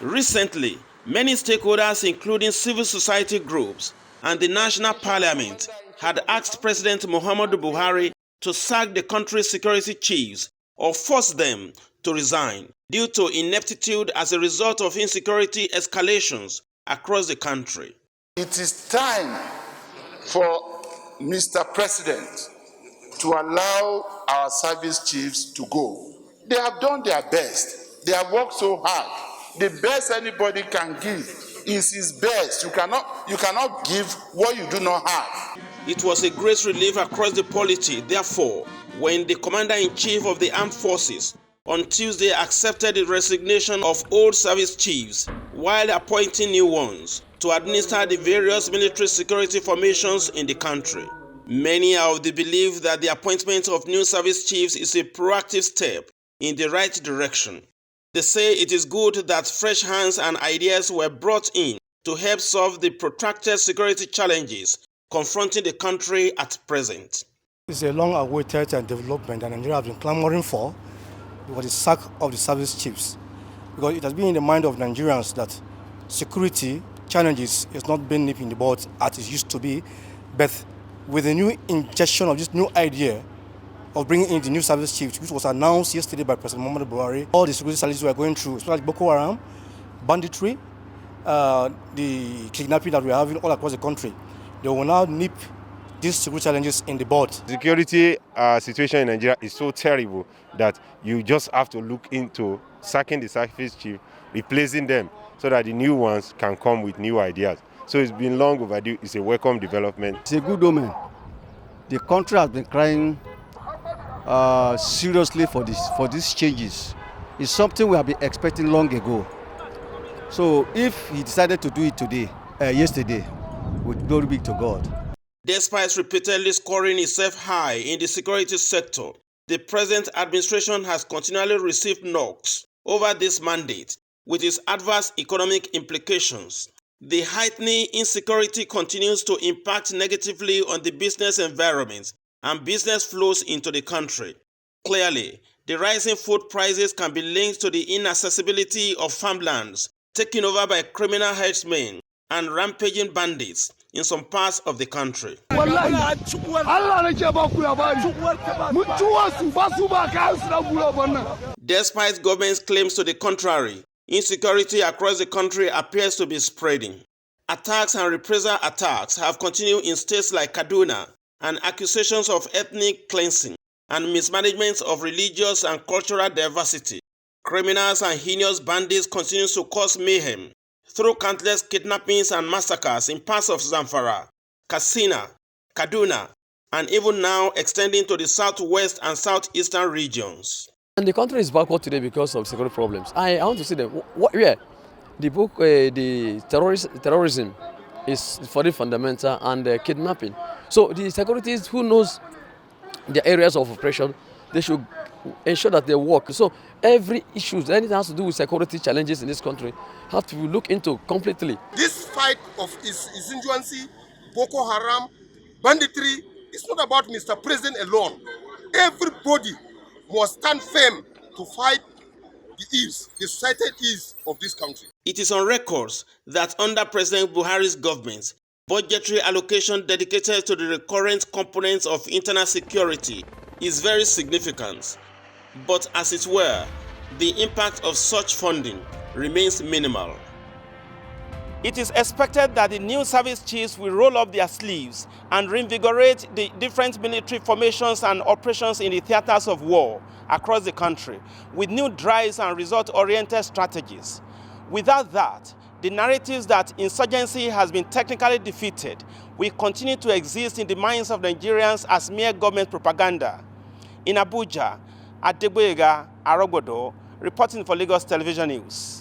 Recently, many stakeholders, including civil society groups and the National Parliament, had asked President Muhammadu Buhari to sack the country's security chiefs or force them to resign due to ineptitude as a result of insecurity escalations across the country. It is time for Mr. President to allow our service chiefs to go. They have done their best. They have worked so hard. The best anybody can give is his best. You cannot give what you do not have. It was a great relief across the polity, therefore, when the Commander-in-Chief of the Armed Forces on Tuesday accepted the resignation of old service chiefs while appointing new ones to administer the various military security formations in the country. Many are of the belief that the appointment of new service chiefs is a proactive step in the right direction. They say it is good that fresh hands and ideas were brought in to help solve the protracted security challenges confronting the country at present. It's a long-awaited development that Nigeria has been clamoring for, because the sack of the service chiefs. Because it has been in the mind of Nigerians that security challenges is not being nipped in the bud as it used to be, but with the new ingestion of this new idea of bringing in the new service chiefs, which was announced yesterday by President Muhammadu Buhari, all the security challenges we are going through, especially Boko Haram, banditry, the kidnapping that we are having all across the country, they will now nip these security challenges in the bud. Security situation in Nigeria is so terrible that you just have to look into sacking the service chief, replacing them, so that the new ones can come with new ideas. So it's been long overdue. It's a welcome development. It's a good omen. The country has been crying seriously for these changes. It's something we have been expecting long ago. So if he decided to do it yesterday, with glory be to God. Despite repeatedly scoring itself high in the security sector, the present administration has continually received knocks over this mandate with its adverse economic implications. The heightening insecurity continues to impact negatively on the business environment and business flows into the country. Clearly, the rising food prices can be linked to the inaccessibility of farmlands taken over by criminal herdsmen and rampaging bandits in some parts of the country. Despite government's claims to the contrary, insecurity across the country appears to be spreading. Attacks and reprisal attacks have continued in states like Kaduna, and accusations of ethnic cleansing and mismanagement of religious and cultural diversity. Criminals and heinous bandits continue to cause mayhem through countless kidnappings and massacres in parts of Zamfara, Katsina, Kaduna, and even now extending to the southwest and southeastern regions. And the country is backward today because of security problems. I want to see them. Where the terrorism is for the fundamental and kidnapping. So the securities, who knows the areas of operation, they should ensure that they work. So every issue, anything has to do with security challenges in this country, have to be looked into completely. This fight of insurgency, Boko Haram, banditry, it's not about Mr. President alone. Everybody must stand firm to fight the societal ills of this country. It is on records that under President Buhari's government, budgetary allocation dedicated to the recurrent components of internal security is very significant. But as it were, the impact of such funding remains minimal. It is expected that the new service chiefs will roll up their sleeves and reinvigorate the different military formations and operations in the theaters of war across the country with new drives and result-oriented strategies. Without that, the narratives that insurgency has been technically defeated will continue to exist in the minds of Nigerians as mere government propaganda. In Abuja, Adegboyega Arogbodo, reporting for Lagos Television News.